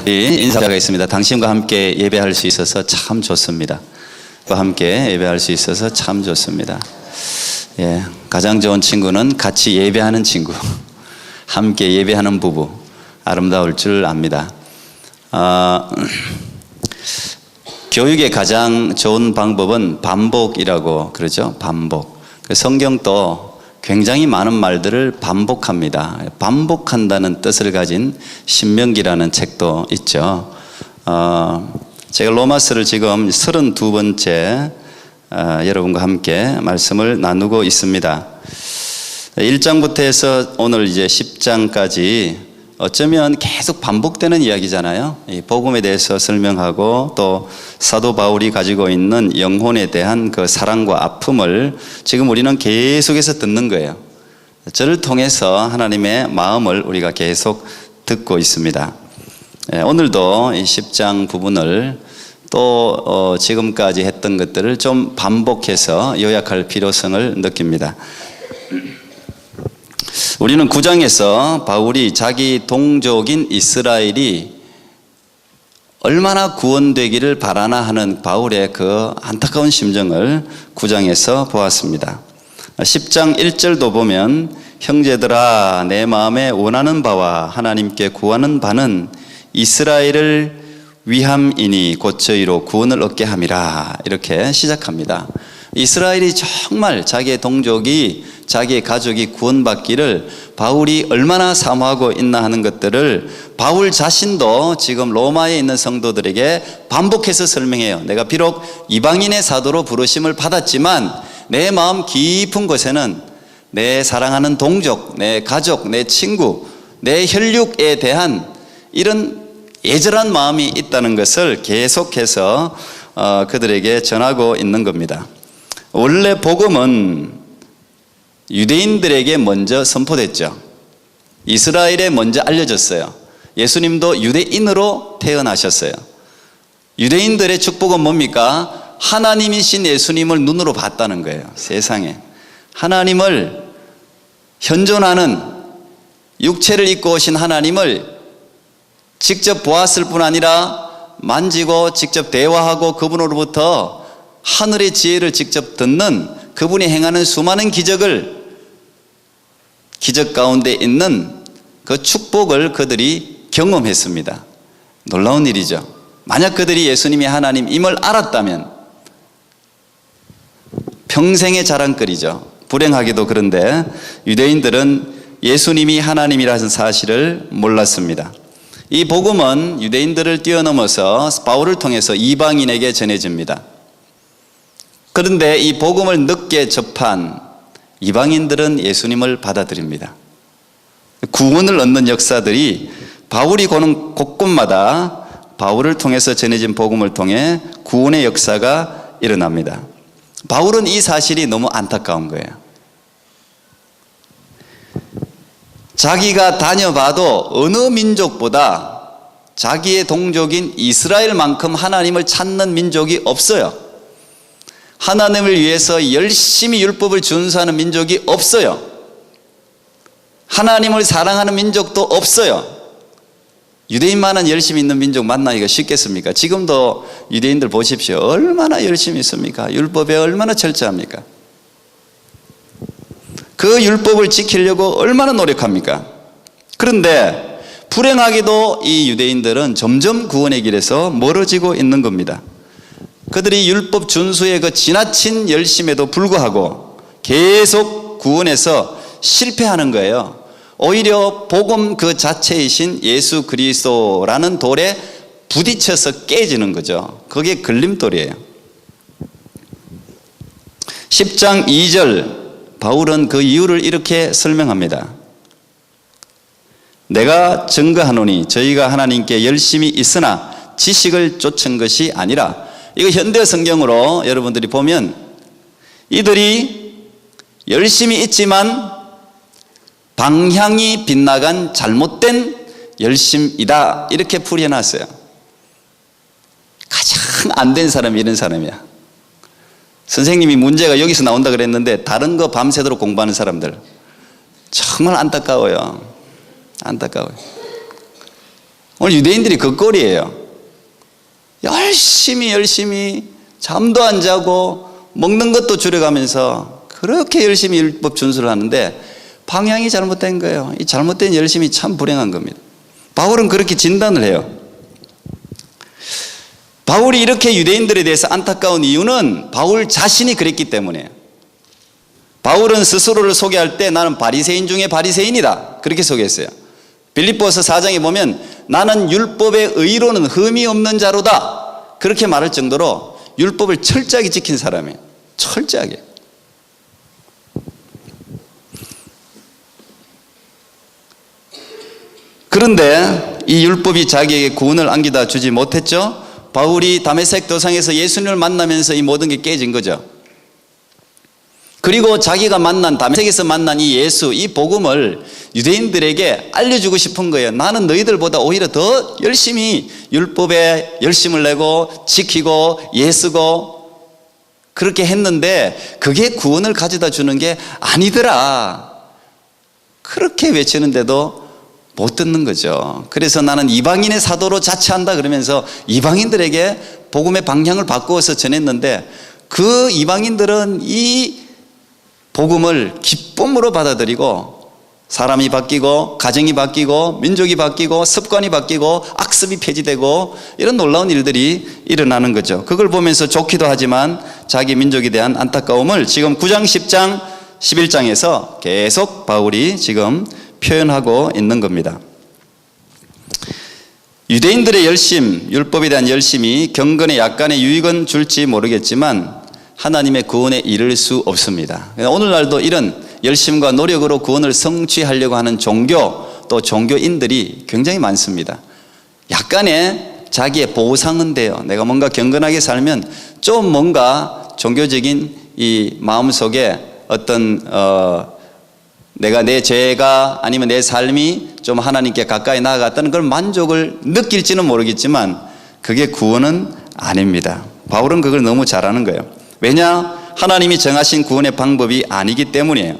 인사가 있습니다. 당신과 함께 예배할 수 있어서 참 좋습니다. 함께 예배할 수 있어서 참 좋습니다. 가장 좋은 친구는 같이 예배하는 친구, 함께 예배하는 부부, 아름다울 줄 압니다. 교육의 가장 좋은 방법은 반복이라고 그러죠. 반복. 성경도 굉장히 많은 말들을 반복합니다. 반복한다는 뜻을 가진 신명기라는 책도 있죠. 제가 로마서를 지금 32번째 여러분과 함께 말씀을 나누고 있습니다. 1장부터 해서 오늘 이제 10장까지 어쩌면 계속 반복되는 이야기잖아요. 이 복음에 대해서 설명하고 또 사도 바울이 가지고 있는 영혼에 대한 그 사랑과 아픔을 지금 우리는 계속해서 듣는 거예요. 저를 통해서 하나님의 마음을 우리가 계속 듣고 있습니다. 오늘도 이 10장 부분을 또 지금까지 했던 것들을 좀 반복해서 요약할 필요성을 느낍니다. 우리는 9장에서 바울이 자기 동족인 이스라엘이 얼마나 구원되기를 바라나 하는 바울의 그 안타까운 심정을 9장에서 보았습니다. 10장 1절도 보면 형제들아 내 마음에 원하는 바와 하나님께 구하는 바는 이스라엘을 위함이니 곧 저희로 구원을 얻게 함이라 이렇게 시작합니다. 이스라엘이 정말 자기의 동족이 자기의 가족이 구원받기를 바울이 얼마나 사모하고 있나 하는 것들을 바울 자신도 지금 로마에 있는 성도들에게 반복해서 설명해요. 내가 비록 이방인의 사도로 부르심을 받았지만 내 마음 깊은 곳에는 내 사랑하는 동족, 내 가족, 내 친구, 내 혈육에 대한 이런 애절한 마음이 있다는 것을 계속해서 그들에게 전하고 있는 겁니다. 원래 복음은 유대인들에게 먼저 선포됐죠. 이스라엘에 먼저 알려졌어요. 예수님도 유대인으로 태어나셨어요. 유대인들의 축복은 뭡니까? 하나님이신 예수님을 눈으로 봤다는 거예요. 세상에 하나님을 현존하는 육체를 입고 오신 하나님을 직접 보았을 뿐 아니라 만지고 직접 대화하고 그분으로부터 하늘의 지혜를 직접 듣는 그분이 행하는 수많은 기적 가운데 있는 그 축복을 그들이 경험했습니다. 놀라운 일이죠. 만약 그들이 예수님이 하나님임을 알았다면 평생의 자랑거리죠. 불행하게도 그런데 유대인들은 예수님이 하나님이라는 사실을 몰랐습니다. 이 복음은 유대인들을 뛰어넘어서 바울을 통해서 이방인에게 전해집니다. 그런데 이 복음을 늦게 접한 이방인들은 예수님을 받아들입니다. 구원을 얻는 역사들이 바울이 고는 곳곳마다 바울을 통해서 전해진 복음을 통해 구원의 역사가 일어납니다. 바울은 이 사실이 너무 안타까운 거예요. 자기가 다녀봐도 어느 민족보다 자기의 동족인 이스라엘만큼 하나님을 찾는 민족이 없어요. 하나님을 위해서 열심히 율법을 준수하는 민족이 없어요. 하나님을 사랑하는 민족도 없어요. 유대인만은 열심히 있는 민족 만나기가 쉽겠습니까? 지금도 유대인들 보십시오. 얼마나 열심히 있습니까? 율법에 얼마나 철저합니까? 그 율법을 지키려고 얼마나 노력합니까? 그런데 불행하게도 이 유대인들은 점점 구원의 길에서 멀어지고 있는 겁니다. 그들이 율법 준수의 그 지나친 열심에도 불구하고 계속 구원에서 실패하는 거예요. 오히려 복음 그 자체이신 예수 그리스도라는 돌에 부딪혀서 깨지는 거죠. 그게 걸림돌이에요. 10장 2절 바울은 그 이유를 이렇게 설명합니다. 내가 증거하노니 저희가 하나님께 열심히 있으나 지식을 쫓은 것이 아니라, 이거 현대 성경으로 여러분들이 보면 이들이 열심히 있지만 방향이 빗나간 잘못된 열심이다 이렇게 풀이해놨어요. 가장 안 된 사람이 이런 사람이야. 선생님이 문제가 여기서 나온다 그랬는데 다른 거 밤새도록 공부하는 사람들 정말 안타까워요. 안타까워요. 오늘 유대인들이 그 꼴이에요. 열심히 잠도 안 자고 먹는 것도 줄여가면서 그렇게 열심히 율법 준수를 하는데 방향이 잘못된 거예요. 이 잘못된 열심이 참 불행한 겁니다. 바울은 그렇게 진단을 해요. 바울이 이렇게 유대인들에 대해서 안타까운 이유는 바울 자신이 그랬기 때문이에요. 바울은 스스로를 소개할 때 나는 바리새인 중에 바리새인이다 그렇게 소개했어요. 빌립보서 4장에 보면 나는 율법의 의로는 흠이 없는 자로다 그렇게 말할 정도로 율법을 철저하게 지킨 사람이에요. 철저하게. 그런데 이 율법이 자기에게 구원을 안겨다 주지 못했죠. 바울이 다메섹 도상에서 예수님을 만나면서 이 모든 게 깨진 거죠. 그리고 자기가 다메섹에서 만난 이 예수, 이 복음을 유대인들에게 알려주고 싶은 거예요. 나는 너희들보다 오히려 더 열심히 율법에 열심을 내고 지키고 예쓰고 그렇게 했는데 그게 구원을 가져다 주는 게 아니더라. 그렇게 외치는데도 못 듣는 거죠. 그래서 나는 이방인의 사도로 자처한다 그러면서 이방인들에게 복음의 방향을 바꾸어서 전했는데 그 이방인들은 이 복음을 기쁨으로 받아들이고 사람이 바뀌고 가정이 바뀌고 민족이 바뀌고 습관이 바뀌고 악습이 폐지되고 이런 놀라운 일들이 일어나는 거죠. 그걸 보면서 좋기도 하지만 자기 민족에 대한 안타까움을 지금 9장 10장 11장에서 계속 바울이 지금 표현하고 있는 겁니다. 유대인들의 열심, 율법에 대한 열심이 경건에 약간의 유익은 줄지 모르겠지만 하나님의 구원에 이를 수 없습니다. 오늘날도 이런 열심과 노력으로 구원을 성취하려고 하는 종교 또 종교인들이 굉장히 많습니다. 약간의 자기의 보상은 돼요. 내가 뭔가 경건하게 살면 좀 뭔가 종교적인 이 마음속에 어떤 내가 내 죄가 아니면 내 삶이 좀 하나님께 가까이 나아갔다는 그런 만족을 느낄지는 모르겠지만 그게 구원은 아닙니다. 바울은 그걸 너무 잘하는 거예요. 왜냐? 하나님이 정하신 구원의 방법이 아니기 때문이에요.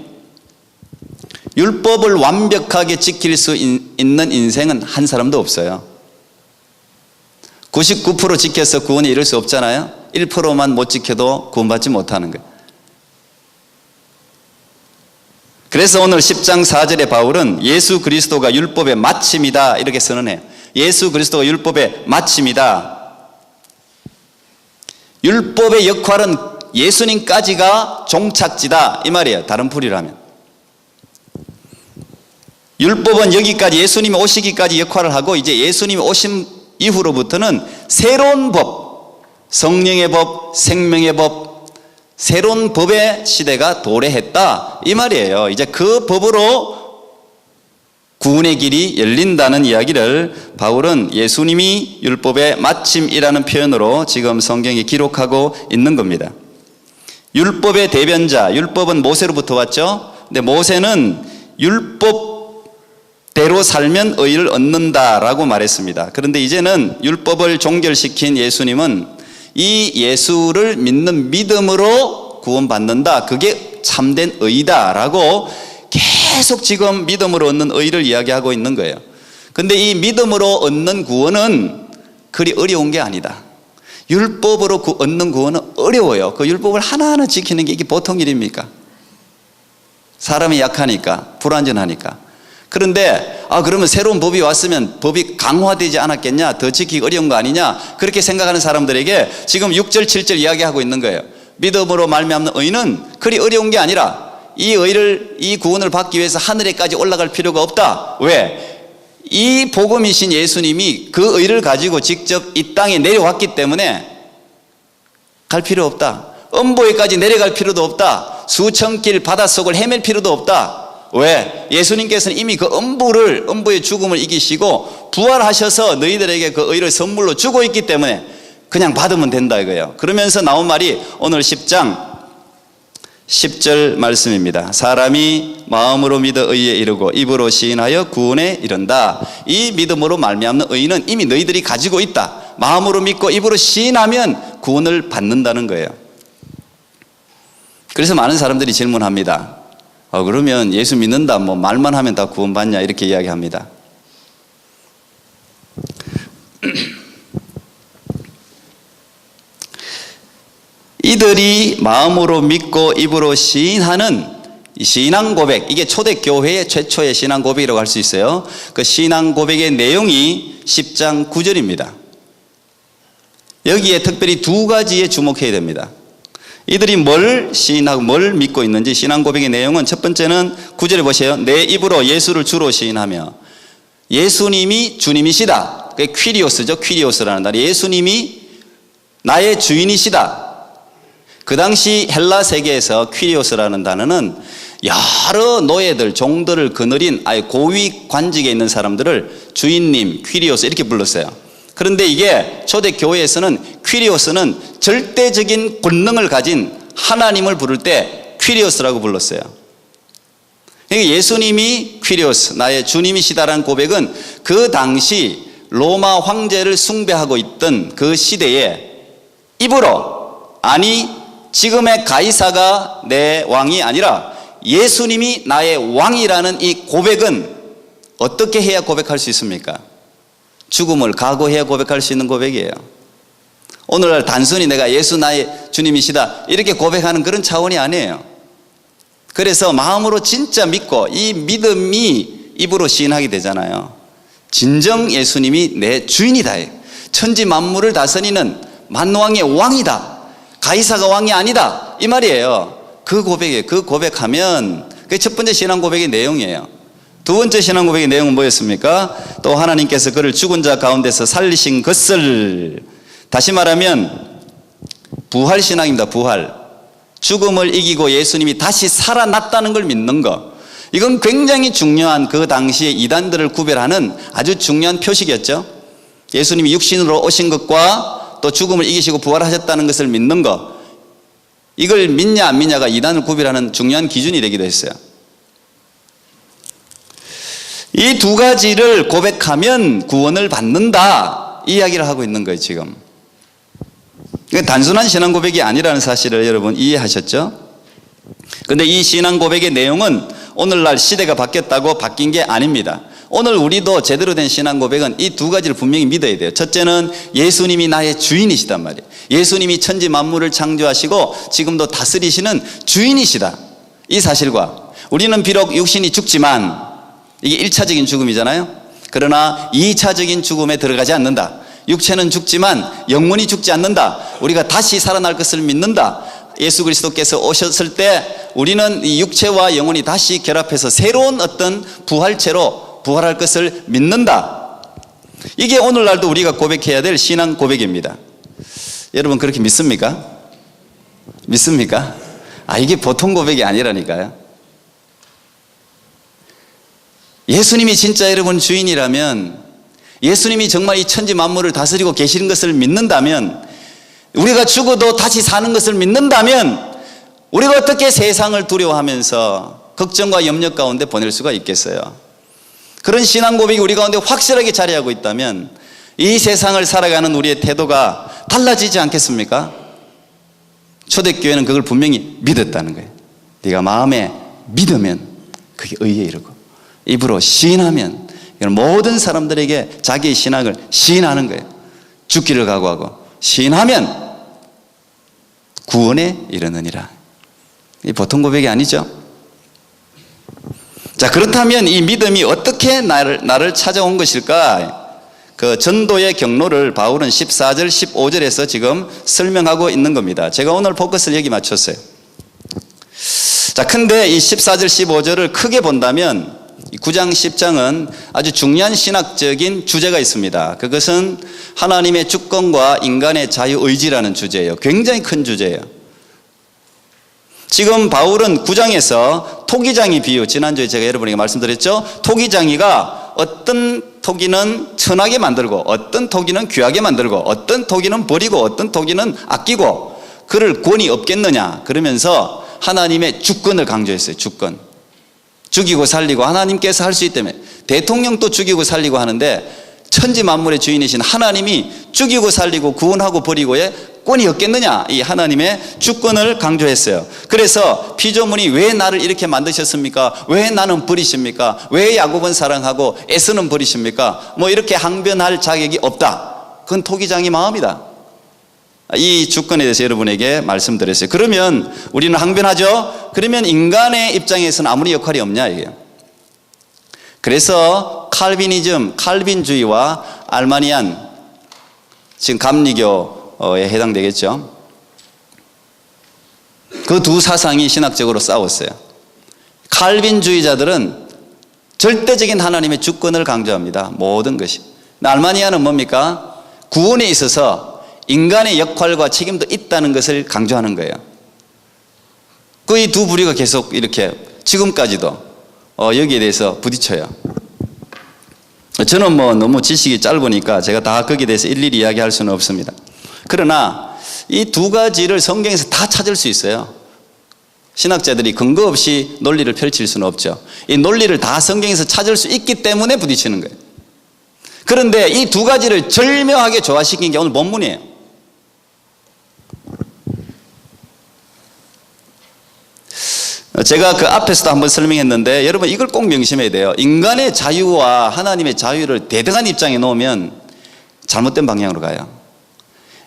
율법을 완벽하게 지킬 수 있는 인생은 한 사람도 없어요. 99% 지켜서 구원에 이를 수 없잖아요. 1%만 못 지켜도 구원받지 못하는 거예요. 그래서 오늘 10장 4절에 바울은 예수 그리스도가 율법의 마침이다 이렇게 선언해요. 예수 그리스도가 율법의 마침이다. 율법의 역할은 예수님까지가 종착지다 이 말이에요. 다른 풀이로 하면 율법은 여기까지 예수님이 오시기까지 역할을 하고 이제 예수님이 오신 이후로부터는 새로운 법, 성령의 법, 생명의 법, 새로운 법의 시대가 도래했다 이 말이에요. 이제 그 법으로 구원의 길이 열린다는 이야기를 바울은 예수님이 율법의 마침이라는 표현으로 지금 성경에 기록하고 있는 겁니다. 율법의 대변자, 율법은 모세로부터 왔죠. 근데 모세는 율법대로 살면 의를 얻는다라고 말했습니다. 그런데 이제는 율법을 종결시킨 예수님은 이 예수를 믿는 믿음으로 구원받는다. 그게 참된 의다라고 계속 지금 믿음으로 얻는 의를 이야기하고 있는 거예요. 근데 이 믿음으로 얻는 구원은 그리 어려운 게 아니다. 율법으로 얻는 구원은 어려워요. 그 율법을 하나하나 지키는 게 이게 보통 일입니까? 사람이 약하니까, 불완전하니까. 그런데 그러면 새로운 법이 왔으면 법이 강화되지 않았겠냐? 더 지키기 어려운 거 아니냐? 그렇게 생각하는 사람들에게 지금 6절 7절 이야기하고 있는 거예요. 믿음으로 말미암는 의는 그리 어려운 게 아니라 이 구원을 받기 위해서 하늘에까지 올라갈 필요가 없다. 왜? 이 복음이신 예수님이 그 의를 가지고 직접 이 땅에 내려왔기 때문에 갈 필요 없다. 음보에까지 내려갈 필요도 없다. 수천 길 바닷속을 헤맬 필요도 없다. 왜? 예수님께서는 이미 그 음부의 죽음을 이기시고 부활하셔서 너희들에게 그 의를 선물로 주고 있기 때문에 그냥 받으면 된다 이거예요. 그러면서 나온 말이 오늘 10장 10절 말씀입니다. 사람이 마음으로 믿어 의에 이르고 입으로 시인하여 구원에 이른다. 이 믿음으로 말미암는 의는 이미 너희들이 가지고 있다. 마음으로 믿고 입으로 시인하면 구원을 받는다는 거예요. 그래서 많은 사람들이 질문합니다. 그러면 예수 믿는다 뭐 말만 하면 다 구원받냐 이렇게 이야기합니다. 이들이 마음으로 믿고 입으로 시인하는 이 신앙 고백, 이게 초대교회의 최초의 신앙 고백이라고 할 수 있어요. 그 신앙 고백의 내용이 10장 9절입니다. 여기에 특별히 두 가지에 주목해야 됩니다. 이들이 뭘 시인하고 뭘 믿고 있는지, 신앙 고백의 내용은 첫 번째는 9절에 보세요. 내 입으로 예수를 주로 시인하며, 예수님이 주님이시다. 그게 퀴리오스죠. 퀴리오스라는 단어. 예수님이 나의 주인이시다. 그 당시 헬라 세계에서 퀴리오스라는 단어는 여러 노예들, 종들을 거느린 아예 고위 관직에 있는 사람들을 주인님, 퀴리오스 이렇게 불렀어요. 그런데 이게 초대교회에서는 퀴리오스는 절대적인 권능을 가진 하나님을 부를 때 퀴리오스라고 불렀어요. 그러니까 예수님이 퀴리오스, 나의 주님이시다라는 고백은 그 당시 로마 황제를 숭배하고 있던 그 시대에 입으로, 아니 지금의 가이사가 내 왕이 아니라 예수님이 나의 왕이라는 이 고백은 어떻게 해야 고백할 수 있습니까? 죽음을 각오해야 고백할 수 있는 고백이에요. 오늘날 단순히 내가 예수 나의 주님이시다 이렇게 고백하는 그런 차원이 아니에요. 그래서 마음으로 진짜 믿고 이 믿음이 입으로 시인하게 되잖아요. 진정 예수님이 내 주인이다, 천지 만물을 다스리는 만왕의 왕이다, 가이사가 왕이 아니다, 이 말이에요. 그 고백이에요. 그 고백하면 그게 첫 번째 신앙 고백의 내용이에요. 두 번째 신앙 고백의 내용은 뭐였습니까? 또 하나님께서 그를 죽은 자 가운데서 살리신 것을, 다시 말하면 부활신앙입니다. 부활. 죽음을 이기고 예수님이 다시 살아났다는 걸 믿는 것. 이건 굉장히 중요한, 그 당시에 이단들을 구별하는 아주 중요한 표식이었죠. 예수님이 육신으로 오신 것과 또 죽음을 이기시고 부활하셨다는 것을 믿는 것, 이걸 믿냐 안 믿냐가 이단을 구별하는 중요한 기준이 되기도 했어요. 이 두 가지를 고백하면 구원을 받는다, 이 이야기를 하고 있는 거예요 지금. 단순한 신앙 고백이 아니라는 사실을 여러분 이해하셨죠? 그런데 이 신앙 고백의 내용은 오늘날 시대가 바뀌었다고 바뀐 게 아닙니다. 오늘 우리도 제대로 된 신앙 고백은 이 두 가지를 분명히 믿어야 돼요. 첫째는 예수님이 나의 주인이시단 말이에요. 예수님이 천지 만물을 창조하시고 지금도 다스리시는 주인이시다, 이 사실과, 우리는 비록 육신이 죽지만 이게 1차적인 죽음이잖아요. 그러나 2차적인 죽음에 들어가지 않는다. 육체는 죽지만 영혼이 죽지 않는다. 우리가 다시 살아날 것을 믿는다. 예수 그리스도께서 오셨을 때 우리는 이 육체와 영혼이 다시 결합해서 새로운 어떤 부활체로 부활할 것을 믿는다. 이게 오늘날도 우리가 고백해야 될 신앙 고백입니다. 여러분 그렇게 믿습니까? 믿습니까? 이게 보통 고백이 아니라니까요. 예수님이 진짜 여러분 주인이라면, 예수님이 정말 이 천지 만물을 다스리고 계시는 것을 믿는다면, 우리가 죽어도 다시 사는 것을 믿는다면 우리가 어떻게 세상을 두려워하면서 걱정과 염려 가운데 보낼 수가 있겠어요? 그런 신앙 고백이 우리 가운데 확실하게 자리하고 있다면 이 세상을 살아가는 우리의 태도가 달라지지 않겠습니까? 초대교회는 그걸 분명히 믿었다는 거예요. 네가 마음에 믿으면 그게 의에 이르고 입으로 시인하면, 이건 모든 사람들에게 자기의 신앙을 시인하는 거예요. 죽기를 각오하고 시인하면 구원에 이르느니라. 이 보통 고백이 아니죠. 자, 그렇다면 이 믿음이 어떻게 나를 찾아온 것일까? 그 전도의 경로를 바울은 14절 15절에서 지금 설명하고 있는 겁니다. 제가 오늘 포커스를 여기 맞췄어요. 자, 근데 이 14절 15절을 크게 본다면 9장 10장은 아주 중요한 신학적인 주제가 있습니다. 그것은 하나님의 주권과 인간의 자유의지라는 주제예요. 굉장히 큰 주제예요. 지금 바울은 9장에서 토기장이 비유, 지난주에 제가 여러분에게 말씀드렸죠. 토기장이가 어떤 토기는 천하게 만들고 어떤 토기는 귀하게 만들고 어떤 토기는 버리고 어떤 토기는 아끼고 그를 권이 없겠느냐 그러면서 하나님의 주권을 강조했어요. 주권. 죽이고 살리고 하나님께서 할 수 있다며. 대통령도 죽이고 살리고 하는데 천지 만물의 주인이신 하나님이 죽이고 살리고 구원하고 버리고의 권이 없겠느냐, 이 하나님의 주권을 강조했어요. 그래서 피조물이 왜 나를 이렇게 만드셨습니까? 왜 나는 버리십니까? 왜 야곱은 사랑하고 에서는 버리십니까? 뭐 이렇게 항변할 자격이 없다. 그건 토기장의 마음이다. 이 주권에 대해서 여러분에게 말씀드렸어요. 그러면 우리는 항변하죠. 그러면 인간의 입장에서는 아무리 역할이 없냐 이게요. 그래서 칼빈주의와 알마니안, 지금 감리교에 해당되겠죠. 그 두 사상이 신학적으로 싸웠어요. 칼빈주의자들은 절대적인 하나님의 주권을 강조합니다. 모든 것이. 알마니아는 뭡니까? 구원에 있어서 인간의 역할과 책임도 있다는 것을 강조하는 거예요. 그 이 두 부류가 계속 이렇게 지금까지도 여기에 대해서 부딪혀요. 저는 너무 지식이 짧으니까 제가 다 거기에 대해서 일일이 이야기할 수는 없습니다. 그러나 이 두 가지를 성경에서 다 찾을 수 있어요. 신학자들이 근거 없이 논리를 펼칠 수는 없죠. 이 논리를 다 성경에서 찾을 수 있기 때문에 부딪히는 거예요. 그런데 이 두 가지를 절묘하게 조화시킨 게 오늘 본문이에요. 제가 그 앞에서도 한번 설명했는데 여러분 이걸 꼭 명심해야 돼요. 인간의 자유와 하나님의 자유를 대등한 입장에 놓으면 잘못된 방향으로 가요.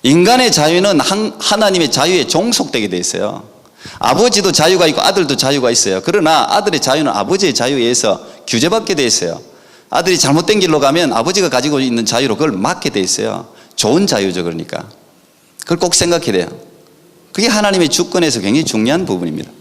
인간의 자유는 하나님의 자유에 종속되게 돼 있어요. 아버지도 자유가 있고 아들도 자유가 있어요. 그러나 아들의 자유는 아버지의 자유에 의해서 규제받게 돼 있어요. 아들이 잘못된 길로 가면 아버지가 가지고 있는 자유로 그걸 막게 돼 있어요. 좋은 자유죠. 그러니까 그걸 꼭 생각해야 돼요. 그게 하나님의 주권에서 굉장히 중요한 부분입니다.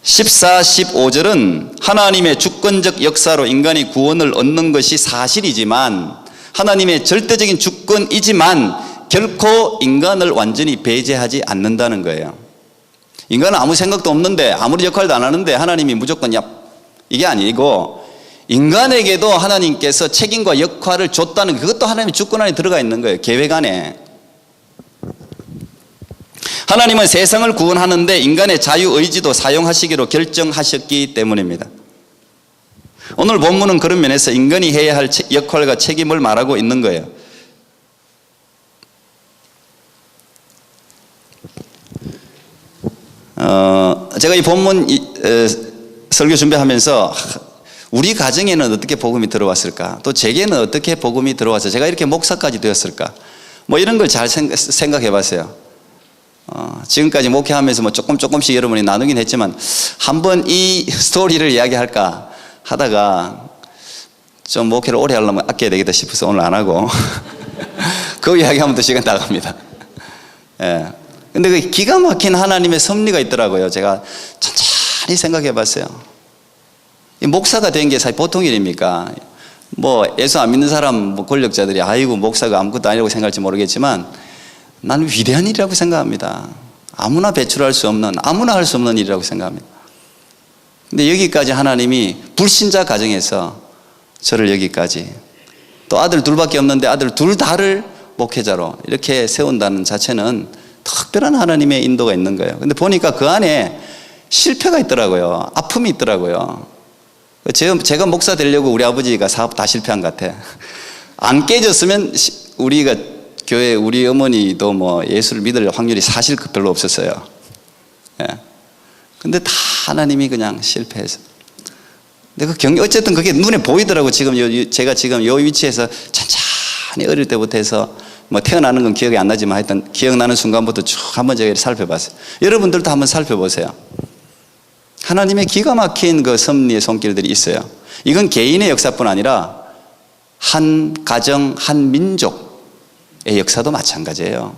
14, 15절은 하나님의 주권적 역사로 인간이 구원을 얻는 것이 사실이지만 하나님의 절대적인 주권이지만 결코 인간을 완전히 배제하지 않는다는 거예요. 인간은 아무 생각도 없는데 아무리 역할도 안 하는데 하나님이 무조건 이게 아니고 인간에게도 하나님께서 책임과 역할을 줬다는 그것도 하나님의 주권 안에 들어가 있는 거예요. 계획 안에. 하나님은 세상을 구원하는데 인간의 자유의지도 사용하시기로 결정하셨기 때문입니다. 오늘 본문은 그런 면에서 인간이 해야 할 역할과 책임을 말하고 있는 거예요. 제가 이 본문 설교 준비하면서 우리 가정에는 어떻게 복음이 들어왔을까? 또 제게는 어떻게 복음이 들어와서 제가 이렇게 목사까지 되었을까? 이런 걸 잘 생각해 봤어요. 지금까지 목회하면서 조금씩 여러분이 나누긴 했지만 한번 이 스토리를 이야기할까 하다가 좀 목회를 오래 하려면 아껴야 되겠다 싶어서 오늘 안 하고 그 이야기하면 또 시간 나갑니다. 예. 근데 그 기가 막힌 하나님의 섭리가 있더라고요. 제가 천천히 생각해 봤어요. 이 목사가 된 게 사실 보통 일입니까? 예수 안 믿는 사람 권력자들이 아이고 목사가 아무것도 아니라고 생각할지 모르겠지만 나는 위대한 일이라고 생각합니다. 아무나 배출할 수 없는, 아무나 할 수 없는 일이라고 생각합니다. 근데 여기까지 하나님이 불신자 가정에서 저를 여기까지 또 아들 둘밖에 없는데 아들 둘 다를 목회자로 이렇게 세운다는 자체는 특별한 하나님의 인도가 있는 거예요. 근데 보니까 그 안에 실패가 있더라고요. 아픔이 있더라고요. 제가 목사 되려고 우리 아버지가 사업 다 실패한 것 같아. 안 깨졌으면 우리가 교회 우리 어머니도 예수를 믿을 확률이 사실 별로 없었어요. 예. 근데 다 하나님이 그냥 실패해서. 근데 어쨌든 그게 눈에 보이더라고. 제가 지금 이 위치에서 천천히 어릴 때부터 해서 태어나는 건 기억이 안 나지만 하여튼 기억나는 순간부터 쭉 한번 제가 살펴봤어요. 여러분들도 한번 살펴보세요. 하나님의 기가 막힌 그 섭리의 손길들이 있어요. 이건 개인의 역사뿐 아니라 한 가정, 한 민족의 역사도 마찬가지예요.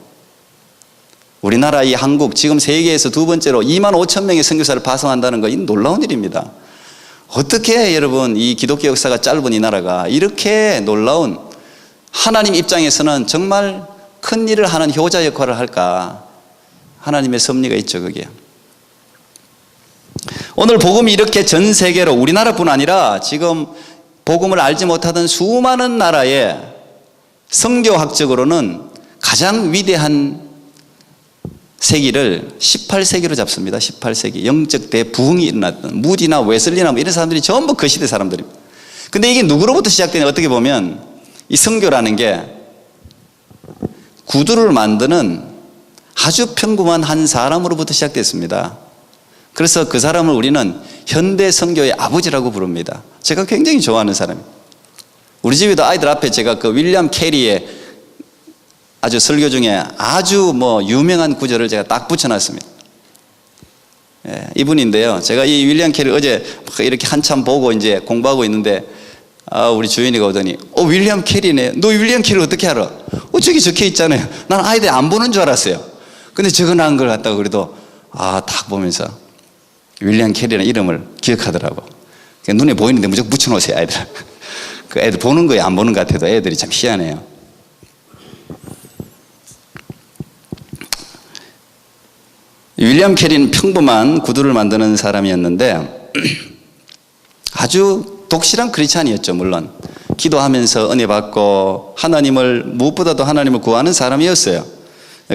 우리나라 이 한국 지금 세계에서 두 번째로 2만 5천 명의 선교사를 파송한다는 거 이 놀라운 일입니다. 어떻게 여러분 이 기독교 역사가 짧은 이 나라가 이렇게 놀라운 하나님 입장에서는 정말 큰 일을 하는 효자 역할을 할까? 하나님의 섭리가 있죠, 그게. 오늘 복음이 이렇게 전 세계로 우리나라뿐 아니라 지금 복음을 알지 못하던 수많은 나라에 성교학적으로는 가장 위대한 세기를 18세기로 잡습니다. 18세기. 영적 대부흥이 일어났던 무디나 웨슬리나 이런 사람들이 전부 그 시대 사람들입니다. 근데 이게 누구로부터 시작되냐 어떻게 보면 이 성교라는 게 구두를 만드는 아주 평범한 한 사람으로부터 시작됐습니다. 그래서 그 사람을 우리는 현대 성교의 아버지라고 부릅니다. 제가 굉장히 좋아하는 사람입니다. 우리 집에도 아이들 앞에 제가 그 윌리엄 캐리의 아주 설교 중에 아주 유명한 구절을 제가 딱 붙여놨습니다. 예, 이분인데요. 제가 이 윌리엄 캐리 어제 이렇게 한참 보고 이제 공부하고 있는데, 우리 주인이가 오더니, 윌리엄 캐리네. 너 윌리엄 캐리 어떻게 알아? 저기 적혀 있잖아요. 난 아이들이 안 보는 줄 알았어요. 근데 적어놓은 걸 갖다가 그래도, 딱 보면서 윌리엄 캐리라는 이름을 기억하더라고. 눈에 보이는데 무조건 붙여놓으세요, 아이들. 그 애들 보는 거에 안 보는 것 같아도 애들이 참 희한해요. 윌리엄 캐리는 평범한 구두를 만드는 사람이었는데 아주 독실한 크리스찬이었죠. 물론 기도하면서 은혜 받고 무엇보다도 하나님을 구하는 사람이었어요.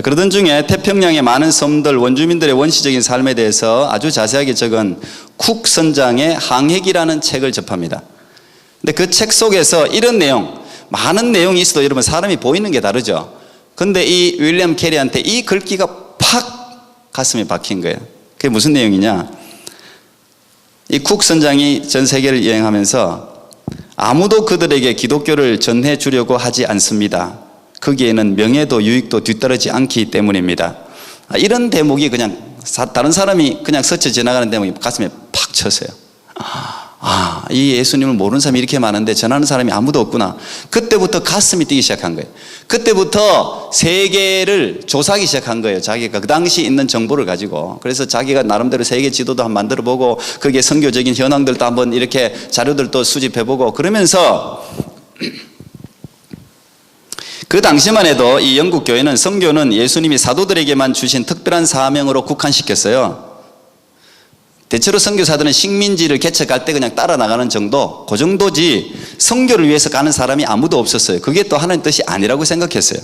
그러던 중에 태평양의 많은 섬들 원주민들의 원시적인 삶에 대해서 아주 자세하게 적은 쿡 선장의 항해기라는 책을 접합니다. 근데 그 책 속에서 이런 내용, 많은 내용이 있어도 여러분 사람이 보이는 게 다르죠. 근데 이 윌리엄 캐리한테 이 글귀가 팍 가슴에 박힌 거예요. 그게 무슨 내용이냐? 이 쿡 선장이 전 세계를 여행하면서 아무도 그들에게 기독교를 전해 주려고 하지 않습니다. 거기에는 명예도 유익도 뒤따르지 않기 때문입니다. 이런 대목이 그냥 다른 사람이 그냥 스쳐 지나가는 대목이 가슴에 팍 쳤어요. 이 예수님을 모르는 사람이 이렇게 많은데 전하는 사람이 아무도 없구나. 그때부터 가슴이 뛰기 시작한 거예요. 그때부터 세계를 조사하기 시작한 거예요. 자기가 그 당시 있는 정보를 가지고. 그래서 자기가 나름대로 세계 지도도 한번 만들어보고 거기에 선교적인 현황들도 한번 이렇게 자료들도 수집해보고 그러면서 그 당시만 해도 이 영국 교회는 선교는 예수님이 사도들에게만 주신 특별한 사명으로 국한시켰어요. 대체로 선교사들은 식민지를 개척할 때 그냥 따라 나가는 정도, 그 정도지 선교를 위해서 가는 사람이 아무도 없었어요. 그게 또 하나님 뜻이 아니라고 생각했어요.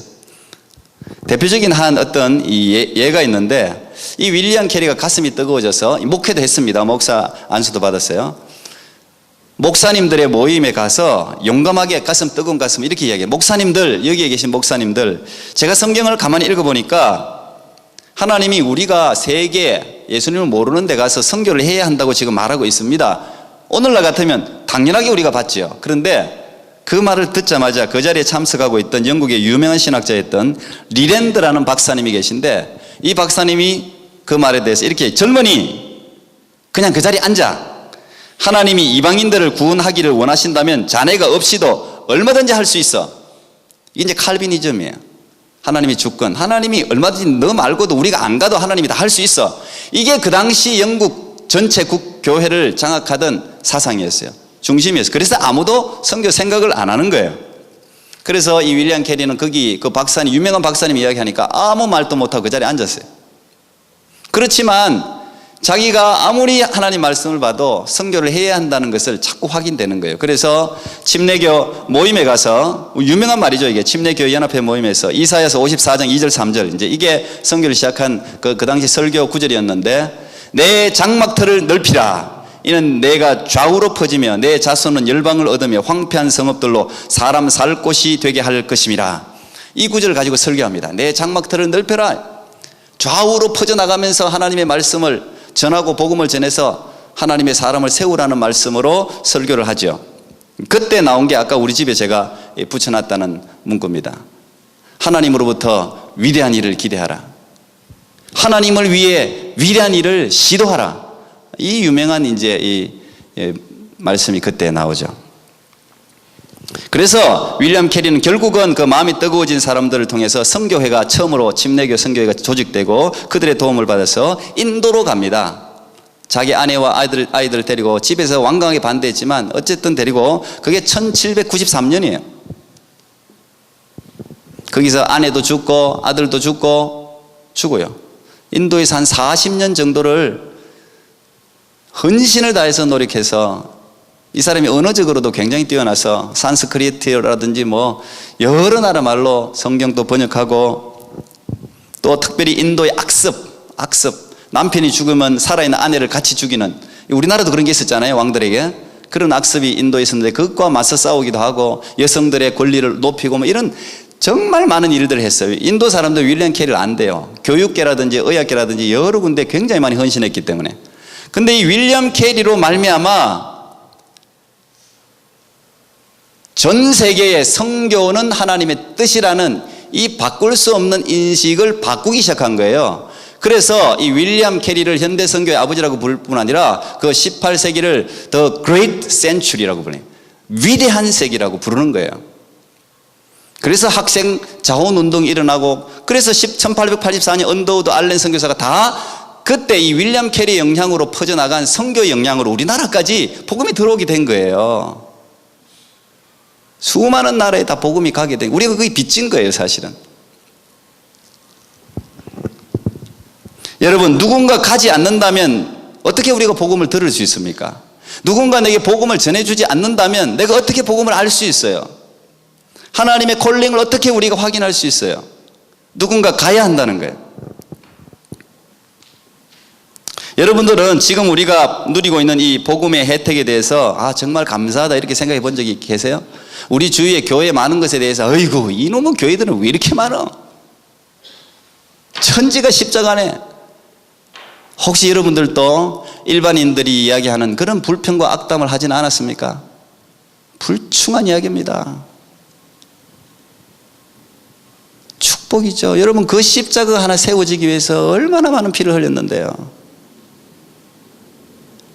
대표적인 한 어떤 예가 있는데 이 윌리엄 캐리가 가슴이 뜨거워져서 목회도 했습니다. 목사 안수도 받았어요. 목사님들의 모임에 가서 용감하게 뜨거운 가슴 이렇게 이야기해요. 목사님들, 여기에 계신 목사님들, 제가 성경을 가만히 읽어보니까 하나님이 우리가 세계 예수님을 모르는 데 가서 선교를 해야 한다고 지금 말하고 있습니다. 오늘날 같으면 당연하게 우리가 받죠. 그런데 그 말을 듣자마자 그 자리에 참석하고 있던 영국의 유명한 신학자였던 리랜드라는 박사님이 계신데 이 박사님이 그 말에 대해서 이렇게 젊은이 그냥 그 자리에 앉아. 하나님이 이방인들을 구원하기를 원하신다면 자네가 없이도 얼마든지 할 수 있어. 이게 이제 칼비니즘이에요. 하나님이 주권, 하나님이 얼마든지 너 말고도 우리가 안 가도 하나님이 다 할 수 있어. 이게 그 당시 영국 전체 교회를 장악하던 사상이었어요. 중심이었어요. 그래서 아무도 선교 생각을 안 하는 거예요. 그래서 이 윌리엄 캐리는 거기 그 박사님, 유명한 박사님 이야기하니까 아무 말도 못하고 그 자리에 앉았어요. 그렇지만 자기가 아무리 하나님 말씀을 봐도 선교를 해야 한다는 것을 자꾸 확인되는 거예요. 그래서 침례교 모임에 가서 유명한 말이죠. 이게 침례교 연합회 모임에서 이사야서 54장 2절 3절 이제 이게 선교를 시작한 그 당시 설교 구절이었는데 내 장막터를 넓히라. 이는 내가 좌우로 퍼지며 내 자손은 열방을 얻으며 황폐한 성읍들로 사람 살 곳이 되게 할 것임이라. 이 구절을 가지고 설교합니다. 내 장막터를 넓혀라. 좌우로 퍼져나가면서 하나님의 말씀을 전하고 복음을 전해서 하나님의 사람을 세우라는 말씀으로 설교를 하죠. 그때 나온 게 아까 우리 집에 제가 붙여놨다는 문구입니다. 하나님으로부터 위대한 일을 기대하라. 하나님을 위해 위대한 일을 시도하라. 이 유명한 이제 이 말씀이 그때 나오죠. 그래서 윌리엄 캐리는 결국은 그 마음이 뜨거워진 사람들을 통해서 선교회가 처음으로 침례교 선교회가 조직되고 그들의 도움을 받아서 인도로 갑니다. 자기 아내와 아이들을 데리고 집에서 완강하게 반대했지만 어쨌든 데리고 그게 1793년이에요. 거기서 아내도 죽고 아들도 죽고요. 인도에서 한 40년 정도를 헌신을 다해서 노력해서 이 사람이 언어적으로도 굉장히 뛰어나서 산스크리트라든지 여러 나라 말로 성경도 번역하고 또 특별히 인도의 악습 남편이 죽으면 살아있는 아내를 같이 죽이는 우리나라도 그런 게 있었잖아요. 왕들에게 그런 악습이 인도에 있었는데 그것과 맞서 싸우기도 하고 여성들의 권리를 높이고 이런 정말 많은 일들을 했어요. 인도 사람들 윌리엄 캐리를 안 돼요. 교육계라든지 의학계라든지 여러 군데 굉장히 많이 헌신했기 때문에. 근데 이 윌리엄 캐리로 말미암아 전 세계의 선교는 하나님의 뜻이라는 이 바꿀 수 없는 인식을 바꾸기 시작한 거예요. 그래서 이 윌리엄 캐리를 현대 선교의 아버지라고 부를 뿐 아니라 그 18세기를 The Great Century라고 불러요. 위대한 세기라고 부르는 거예요. 그래서 학생 자원운동이 일어나고, 그래서 1884년 언더우드 알렌 선교사가 다 그때 이 윌리엄 캐리의 영향으로 퍼져나간 선교의 영향으로 우리나라까지 복음이 들어오게 된 거예요. 수많은 나라에 다 복음이 가게 된, 우리가 그게 빚진 거예요, 사실은. 여러분, 누군가 가지 않는다면 어떻게 우리가 복음을 들을 수 있습니까? 누군가 내게 복음을 전해주지 않는다면 내가 어떻게 복음을 알 수 있어요? 하나님의 콜링을 어떻게 우리가 확인할 수 있어요? 누군가 가야 한다는 거예요. 여러분들은 지금 우리가 누리고 있는 이 복음의 혜택에 대해서 정말 감사하다 이렇게 생각해 본 적이 계세요? 우리 주위에 교회 많은 것에 대해서 어이구 이놈의 교회들은 왜 이렇게 많아? 천지가 십자가네. 혹시 여러분들도 일반인들이 이야기하는 그런 불평과 악담을 하진 않았습니까? 불충한 이야기입니다. 축복이죠. 여러분, 그 십자가 하나 세워지기 위해서 얼마나 많은 피를 흘렸는데요.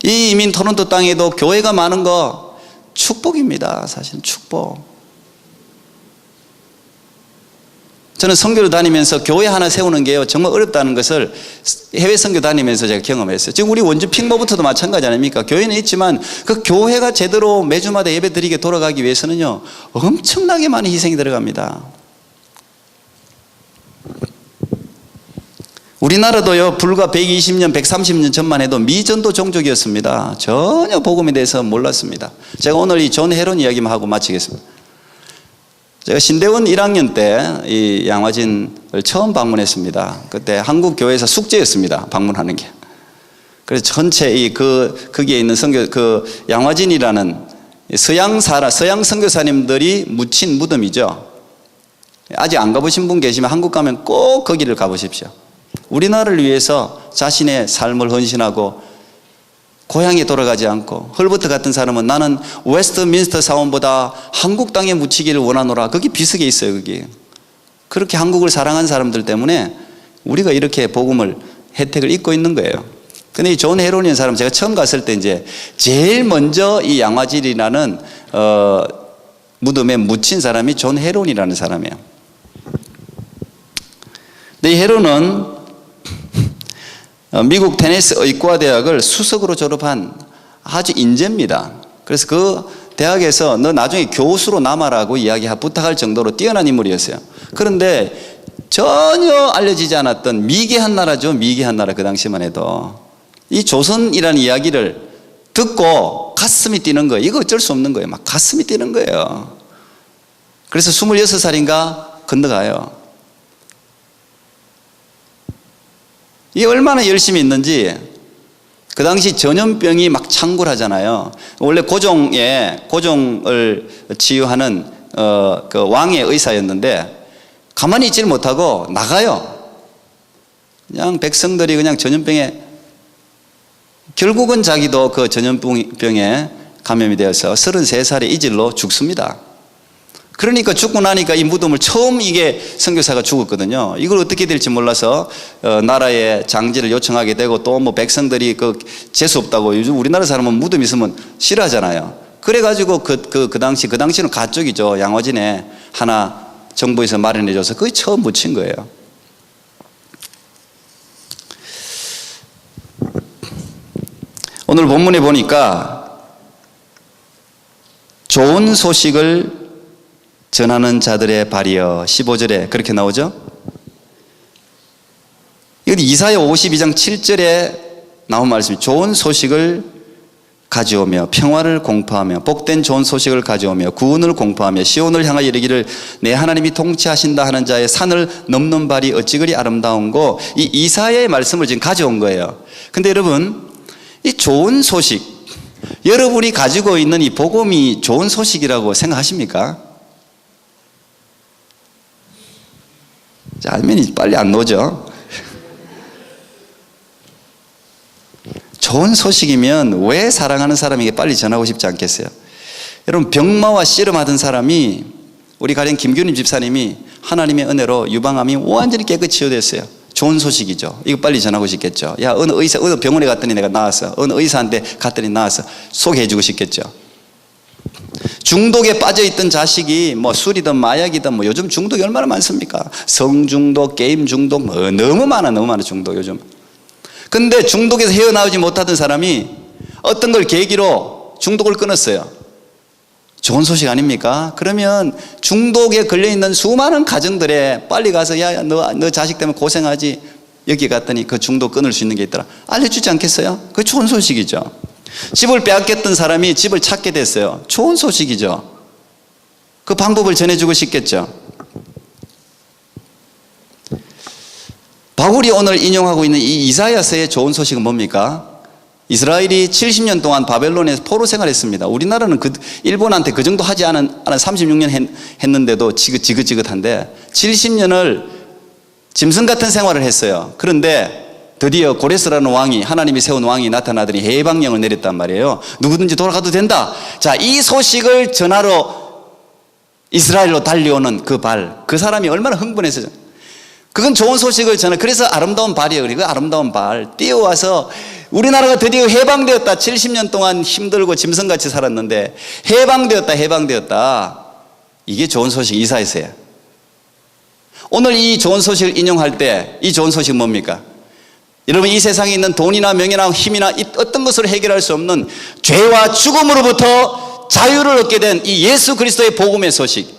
이 이민 토론토 땅에도 교회가 많은 거 축복입니다. 사실은 축복. 저는 선교를 다니면서 교회 하나 세우는 게요 정말 어렵다는 것을 해외 선교 다니면서 제가 경험했어요. 지금 우리 원주 핑모부터도 마찬가지 아닙니까? 교회는 있지만 그 교회가 제대로 매주마다 예배 드리게 돌아가기 위해서는요 엄청나게 많은 희생이 들어갑니다. 우리나라도요 불과 120년 130년 전만 해도 미전도 종족이었습니다. 전혀 복음에 대해서 몰랐습니다. 제가 오늘 이 존 헤론 이야기만 하고 마치겠습니다. 제가 신대원 1학년 때 이 양화진을 처음 방문했습니다. 그때 한국 교회에서 숙제였습니다. 방문하는 게. 그래서 전체 거기에 있는 선교 양화진이라는 서양 선교사님들이 묻힌 무덤이죠. 아직 안 가보신 분 계시면 한국 가면 꼭 거기를 가보십시오. 우리나라를 위해서 자신의 삶을 헌신하고 고향에 돌아가지 않고, 헐버트 같은 사람은 나는 웨스트민스터 사원보다 한국 땅에 묻히기를 원하노라. 거기 비석에 있어요. 거기. 그렇게 한국을 사랑한 사람들 때문에 우리가 이렇게 복음을 혜택을 입고 있는 거예요. 근데 이 존 헤론이라는 사람, 제가 처음 갔을 때 이제 제일 먼저 이 양화질이라는 무덤에 묻힌 사람이 존 헤론이라는 사람이에요. 근데 이 헤론은 미국 테네시 의과대학을 수석으로 졸업한 아주 인재입니다. 그래서 그 대학에서 너 나중에 교수로 남아라고 부탁할 정도로 뛰어난 인물이었어요. 그런데 전혀 알려지지 않았던 미개한 나라죠. 미개한 나라. 그 당시만 해도 이 조선이라는 이야기를 듣고 가슴이 뛰는 거예요. 이거 어쩔 수 없는 거예요. 막 가슴이 뛰는 거예요. 그래서 26살인가 건너가요. 이게 얼마나 열심히 있는지. 그 당시 전염병이 막 창궐하잖아요. 원래 고종을 치유하는 그 왕의 의사였는데 가만히 있지를 못하고 나가요. 그냥 백성들이 그냥 전염병에, 결국은 자기도 그 전염병에 감염이 되어서 33살에 이 질로 죽습니다. 그러니까 죽고 나니까 이 무덤을 처음 이게 선교사가 죽었거든요. 이걸 어떻게 될지 몰라서 나라에 장지를 요청하게 되고, 또 뭐 백성들이 재수 없다고, 요즘 우리나라 사람은 무덤 있으면 싫어하잖아요. 그래가지고 그 당시는 가쪽이죠. 양화진에 하나 정부에서 마련해줘서 그게 처음 묻힌 거예요. 오늘 본문에 보니까 좋은 소식을 전하는 자들의 발이여, 15절에 그렇게 나오죠. 여기 이사야 52장 7절에 나온 말씀이 좋은 소식을 가져오며 평화를 공포하며 복된 좋은 소식을 가져오며 구원을 공포하며 시온을 향하여 이르기를 내 하나님이 통치하신다 하는 자의 산을 넘는 발이 어찌 그리 아름다운고, 이 이사야의 말씀을 지금 가져온 거예요. 근데 여러분, 이 좋은 소식, 여러분이 가지고 있는 이 복음이 좋은 소식이라고 생각하십니까? 알면이 빨리 안 나오죠. 좋은 소식이면 왜 사랑하는 사람에게 빨리 전하고 싶지 않겠어요? 여러분, 병마와 씨름하던 사람이, 우리 가령 김규림 집사님이 하나님의 은혜로 유방암이 완전히 깨끗이 치유됐어요. 좋은 소식이죠. 이거 빨리 전하고 싶겠죠. 야, 어느 병원에 갔더니 내가 나았어. 어느 의사한테 갔더니 나았어. 소개해주고 싶겠죠. 중독에 빠져있던 자식이 뭐 술이든 마약이든, 뭐 요즘 중독이 얼마나 많습니까? 성중독, 게임 중독, 뭐 너무 많아 중독 요즘. 근데 중독에서 헤어나오지 못하던 사람이 어떤 걸 계기로 중독을 끊었어요. 좋은 소식 아닙니까? 그러면 중독에 걸려있는 수많은 가정들에 빨리 가서, 야, 너 자식 때문에 고생하지, 여기 갔더니 그 중독 끊을 수 있는 게 있더라, 알려주지 않겠어요? 그게 좋은 소식이죠. 집을 빼앗겼던 사람이 집을 찾게 됐어요. 좋은 소식이죠. 그 방법을 전해주고 싶겠죠. 바울이 오늘 인용하고 있는 이 이사야서의 좋은 소식은 뭡니까? 이스라엘이 70년 동안 바벨론에서 포로 생활했습니다. 우리나라는 일본한테 그 정도 하지 않은 36년 했는데도 지긋지긋한데 70년을 짐승 같은 생활을 했어요. 그런데 드디어 고레스라는 왕이, 하나님이 세운 왕이 나타나더니 해방령을 내렸단 말이에요. 누구든지 돌아가도 된다. 자, 이 소식을 전하러 이스라엘로 달려오는 그 사람이 얼마나 흥분했어요. 그건 좋은 소식을 전해. 그래서 아름다운 발이에요. 그리고 아름다운 발 뛰어와서 우리나라가 드디어 해방되었다. 70년 동안 힘들고 짐승같이 살았는데 해방되었다. 이게 좋은 소식, 이사야서예요. 오늘 이 좋은 소식을 인용할 때 이 좋은 소식은 뭡니까? 여러분, 이 세상에 있는 돈이나 명예나 힘이나 어떤 것으로 해결할 수 없는 죄와 죽음으로부터 자유를 얻게 된 이 예수 그리스도의 복음의 소식,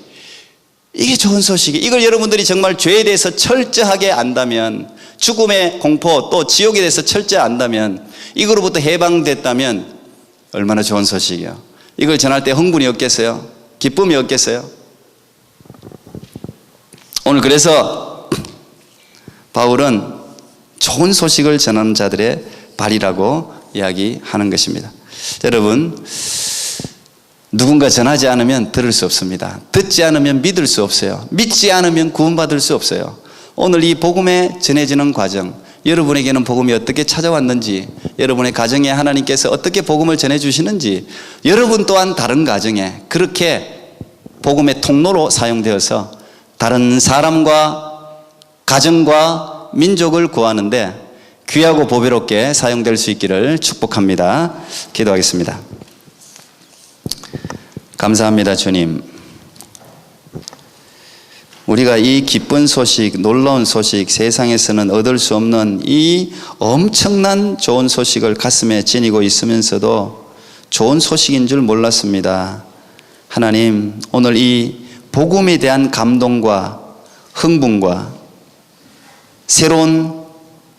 이게 좋은 소식이. 이걸 여러분들이 정말 죄에 대해서 철저하게 안다면, 죽음의 공포 또 지옥에 대해서 철저히 안다면, 이거로부터 해방됐다면 얼마나 좋은 소식이요. 이걸 전할 때 흥분이 없겠어요? 기쁨이 없겠어요? 오늘 그래서 바울은 좋은 소식을 전하는 자들의 발이라고 이야기하는 것입니다. 여러분, 누군가 전하지 않으면 들을 수 없습니다. 듣지 않으면 믿을 수 없어요. 믿지 않으면 구원받을 수 없어요. 오늘 이 복음에 전해지는 과정, 여러분에게는 복음이 어떻게 찾아왔는지, 여러분의 가정에 하나님께서 어떻게 복음을 전해주시는지, 여러분 또한 다른 가정에 그렇게 복음의 통로로 사용되어서 다른 사람과 가정과 민족을 구하는데 귀하고 보배롭게 사용될 수 있기를 축복합니다. 기도하겠습니다. 감사합니다, 주님. 우리가 이 기쁜 소식, 놀라운 소식, 세상에서는 얻을 수 없는 이 엄청난 좋은 소식을 가슴에 지니고 있으면서도 좋은 소식인 줄 몰랐습니다. 하나님, 오늘 이 복음에 대한 감동과 흥분과 새로운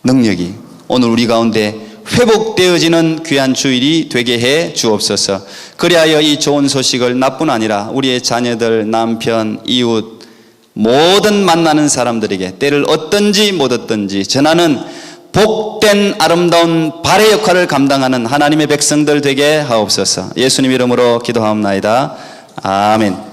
능력이 오늘 우리 가운데 회복되어지는 귀한 주일이 되게 해 주옵소서. 그리하여 이 좋은 소식을 나뿐 아니라 우리의 자녀들, 남편, 이웃, 모든 만나는 사람들에게 때를 얻든지 못 얻든지 전하는 복된 아름다운 발의 역할을 감당하는 하나님의 백성들 되게 하옵소서. 예수님 이름으로 기도하옵나이다. 아멘.